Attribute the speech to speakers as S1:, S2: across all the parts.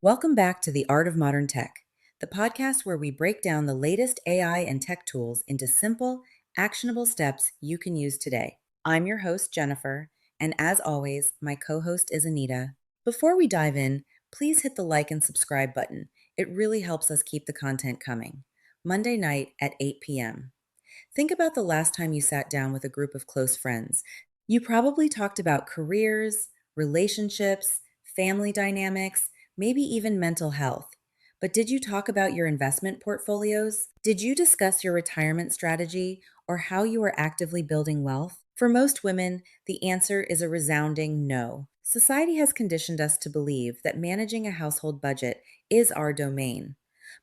S1: Welcome back to The Art of Modern Tech, the podcast where we break down the latest AI and tech tools into simple, actionable steps you can use today. I'm your host, Jennifer, and as always, my co host is Anita. Before we dive in, please hit the like and subscribe button. It really helps us keep the content coming. Monday night at 8 p.m. Think about the last time you sat down with a group of close friends. You probably talked about careers, relationships, family dynamics, maybe even mental health. But did you talk about your investment portfolios? Did you discuss your retirement strategy or how you are actively building wealth? For most women, the answer is a resounding no. Society has conditioned us to believe that managing a household budget is our domain,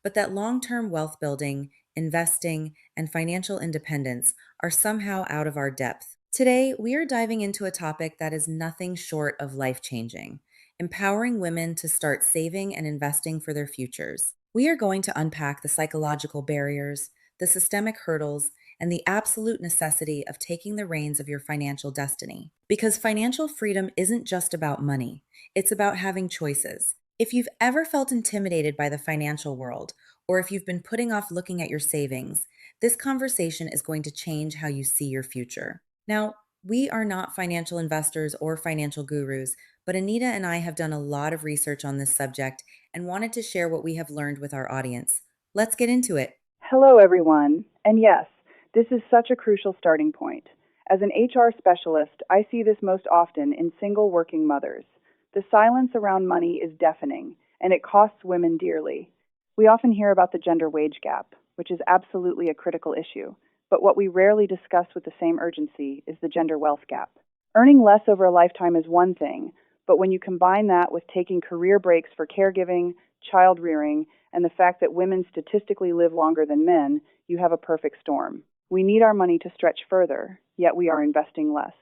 S1: but that long term wealth building, investing, and financial independence are somehow out of our depth. Today, we are diving into a topic that is nothing short of life changing: empowering women to start saving and investing for their futures. We are going to unpack the psychological barriers, the systemic hurdles, and the absolute necessity of taking the reins of your financial destiny. Because financial freedom isn't just about money, it's about having choices. If you've ever felt intimidated by the financial world, or if you've been putting off looking at your savings, this conversation is going to change how you see your future. Now, we are not financial investors or financial gurus, but Anita and I have done a lot of research on this subject and wanted to share what we have learned with our audience. Let's get into it.
S2: Hello, everyone. And yes, this is such a crucial starting point. As an HR specialist, I see this most often in single working mothers. The silence around money is deafening, and it costs women dearly. We often hear about the gender wage gap, which is absolutely a critical issue, but what we rarely discuss with the same urgency is the gender wealth gap. Earning less over a lifetime is one thing, but when you combine that with taking career breaks for caregiving, child rearing, and the fact that women statistically live longer than men, you have a perfect storm. We need our money to stretch further, yet we are investing less.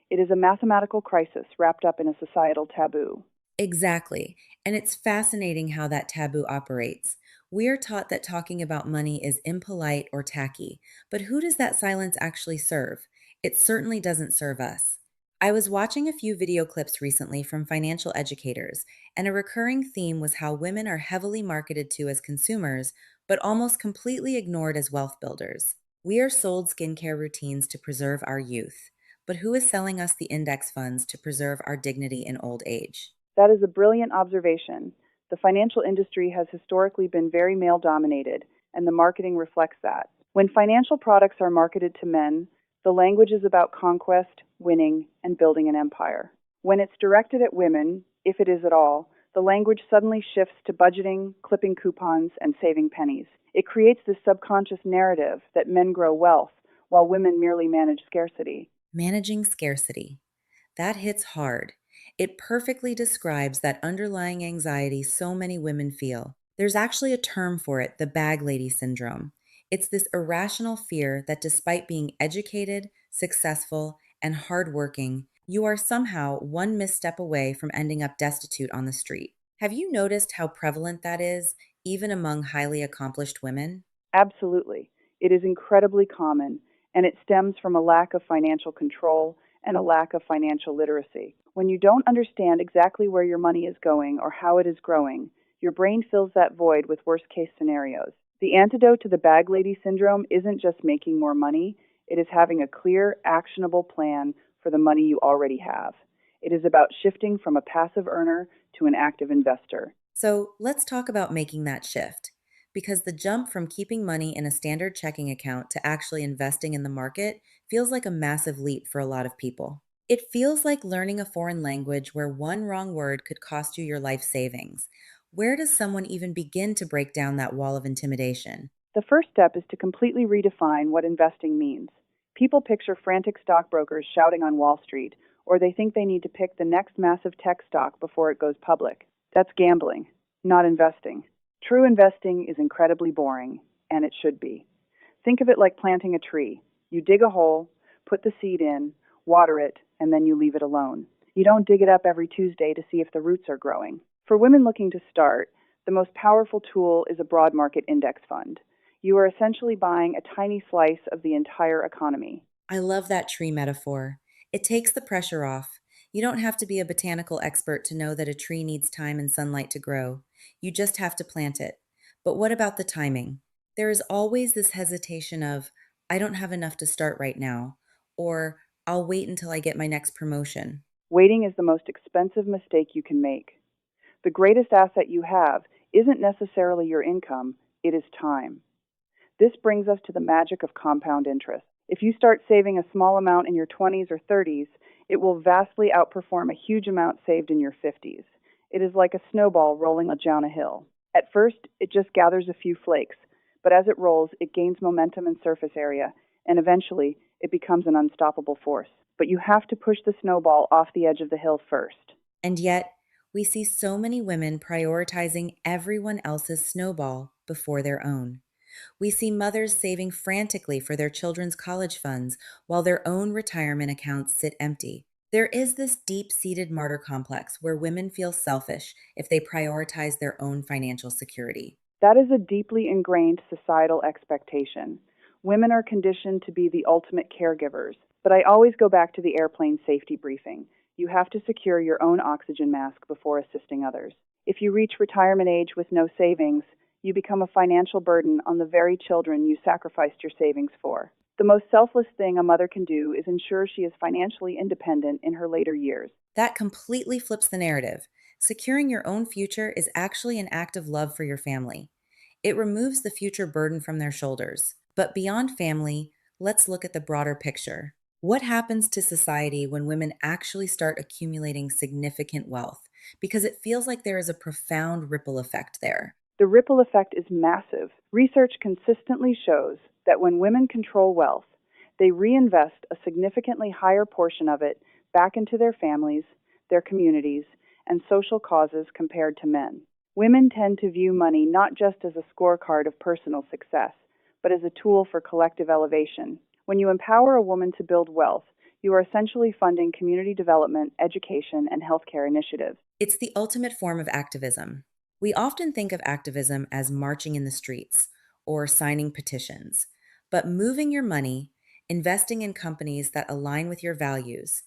S2: It is a mathematical crisis wrapped up in a societal taboo.
S1: Exactly. And it's fascinating how that taboo operates. We are taught that talking about money is impolite or tacky, but who does that silence actually serve? It certainly doesn't serve us. I was watching a few video clips recently from financial educators, and a recurring theme was how women are heavily marketed to as consumers, but almost completely ignored as wealth builders. We are sold skincare routines to preserve our youth, but who is selling us the index funds to preserve our dignity in old age?
S2: That is a brilliant observation. The financial industry has historically been very male dominated, and the marketing reflects that. When financial products are marketed to men, the language is about conquest, winning, and building an empire. When it's directed at women, if it is at all, the language suddenly shifts to budgeting, clipping coupons, and saving pennies. It creates this subconscious narrative that men grow wealth while women merely manage scarcity.
S1: Managing scarcity. That hits hard. It perfectly describes that underlying anxiety so many women feel. There's actually a term for it, the bag lady syndrome. It's this irrational fear that despite being educated, successful, and hardworking, you are somehow one misstep away from ending up destitute on the street. Have you noticed how prevalent that is, even among highly accomplished women?
S2: Absolutely. It is incredibly common, and it stems from a lack of financial control and a lack of financial literacy. When you don't understand exactly where your money is going or how it is growing, your brain fills that void with worst case scenarios. The antidote to the bag lady syndrome isn't just making more money, it is having a clear, actionable plan for the money you already have. It is about shifting from a passive earner to an active investor.
S1: So let's talk about making that shift. Because the jump from keeping money in a standard checking account to actually investing in the market feels like a massive leap for a lot of people. It feels like learning a foreign language where one wrong word could cost you your life savings. Where does someone even begin to break down that wall of intimidation?
S2: The first step is to completely redefine what investing means. People picture frantic stockbrokers shouting on Wall Street, or they think they need to pick the next massive tech stock before it goes public. That's gambling, not investing. True investing is incredibly boring, and it should be. Think of it like planting a tree. You dig a hole, put the seed in, water it, and then you leave it alone. You don't dig it up every Tuesday to see if the roots are growing. For women looking to start, the most powerful tool is a broad market index fund. You are essentially buying a tiny slice of the entire economy.
S1: I love that tree metaphor. It takes the pressure off. You don't have to be a botanical expert to know that a tree needs time and sunlight to grow. You just have to plant it. But what about the timing? There is always this hesitation of, I don't have enough to start right now, or I'll wait until I get my next promotion.
S2: Waiting is the most expensive mistake you can make. The greatest asset you have isn't necessarily your income, it is time. This brings us to the magic of compound interest. If you start saving a small amount in your 20s or 30s, it will vastly outperform a huge amount saved in your 50s. It is like a snowball rolling down a hill. At first, it just gathers a few flakes, but as it rolls, it gains momentum and surface area, and eventually, it becomes an unstoppable force. But you have to push the snowball off the edge of the hill first.
S1: And yet, we see so many women prioritizing everyone else's snowball before their own. We see mothers saving frantically for their children's college funds while their own retirement accounts sit empty. There is this deep seated martyr complex where women feel selfish if they prioritize their own financial security.
S2: That is a deeply ingrained societal expectation. Women are conditioned to be the ultimate caregivers, but I always go back to the airplane safety briefing. You have to secure your own oxygen mask before assisting others. If you reach retirement age with no savings, you become a financial burden on the very children you sacrificed your savings for. The most selfless thing a mother can do is ensure she is financially independent in her later years.
S1: That completely flips the narrative. Securing your own future is actually an act of love for your family. It removes the future burden from their shoulders. But beyond family, let's look at the broader picture. What happens to society when women actually start accumulating significant wealth? Because it feels like there is a profound ripple effect there.
S2: The ripple effect is massive. Research consistently shows that when women control wealth, they reinvest a significantly higher portion of it back into their families, their communities, and social causes compared to men. Women tend to view money not just as a scorecard of personal success, but as a tool for collective elevation. When you empower a woman to build wealth, you are essentially funding community development, education, and healthcare initiatives.
S1: It's the ultimate form of activism. We often think of activism as marching in the streets or signing petitions, but moving your money, investing in companies that align with your values,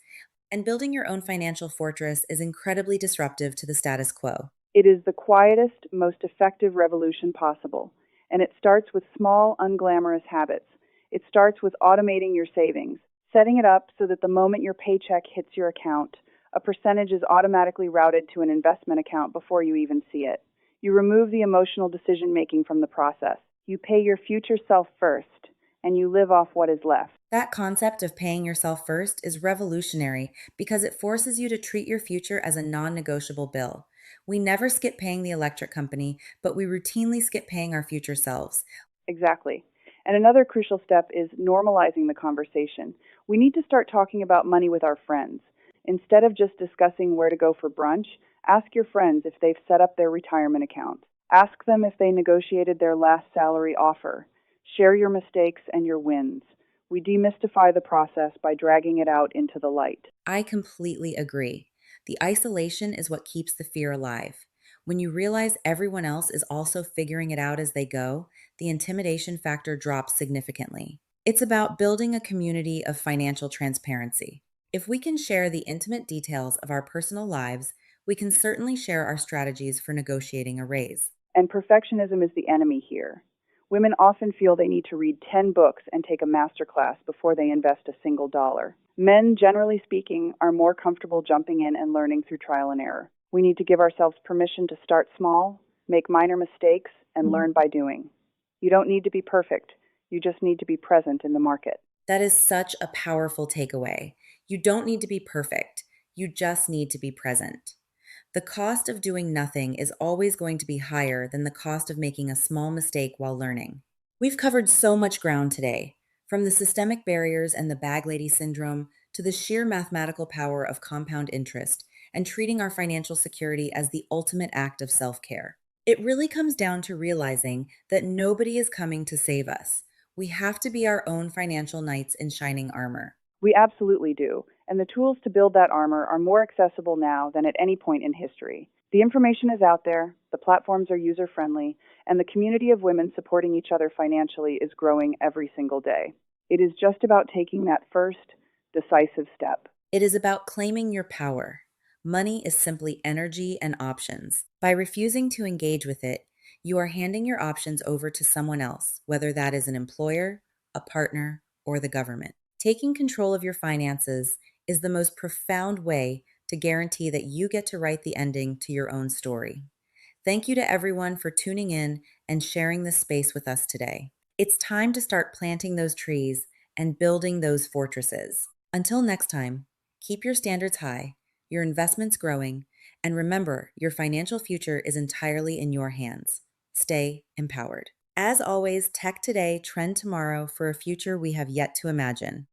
S1: and building your own financial fortress is incredibly disruptive to the status quo.
S2: It is the quietest, most effective revolution possible, and it starts with small, unglamorous habits. It starts with automating your savings, setting it up so that the moment your paycheck hits your account, a percentage is automatically routed to an investment account before you even see it. You remove the emotional decision making from the process. You pay your future self first, and you live off what is left.
S1: That concept of paying yourself first is revolutionary because it forces you to treat your future as a non negotiable bill. We never skip paying the electric company, but we routinely skip paying our future selves.
S2: Exactly. And another crucial step is normalizing the conversation. We need to start talking about money with our friends. Instead of just discussing where to go for brunch, ask your friends if they've set up their retirement accounts. Ask them if they negotiated their last salary offer. Share your mistakes and your wins. We demystify the process by dragging it out into the light.
S1: I completely agree. The isolation is what keeps the fear alive. When you realize everyone else is also figuring it out as they go, the intimidation factor drops significantly. It's about building a community of financial transparency. If we can share the intimate details of our personal lives, we can certainly share our strategies for negotiating a raise.
S2: And perfectionism is the enemy here. Women often feel they need to read 10 books and take a master class before they invest a single dollar. Men, generally speaking, are more comfortable jumping in and learning through trial and error. We need to give ourselves permission to start small, make minor mistakes, and learn by doing. You don't need to be perfect. You just need to be present in the market.
S1: That is such a powerful takeaway. You don't need to be perfect. You just need to be present. The cost of doing nothing is always going to be higher than the cost of making a small mistake while learning. We've covered so much ground today, from the systemic barriers and the bag lady syndrome to the sheer mathematical power of compound interest and treating our financial security as the ultimate act of self care. It really comes down to realizing that nobody is coming to save us. We have to be our own financial knights in shining armor.
S2: We absolutely do, and the tools to build that armor are more accessible now than at any point in history. The information is out there, the platforms are user-friendly, and the community of women supporting each other financially is growing every single day. It is just about taking that first, decisive step.
S1: It is about claiming your power, Money is simply energy and options. By refusing to engage with it, you are handing your options over to someone else, whether that is an employer, a partner, or the government. Taking control of your finances is the most profound way to guarantee that you get to write the ending to your own story. Thank you to everyone for tuning in and sharing this space with us today. It's time to start planting those trees and building those fortresses. Until next time, keep your standards high, your investments growing, and remember your financial future is entirely in your hands. Stay empowered. As always, tech today, trend tomorrow for a future we have yet to imagine.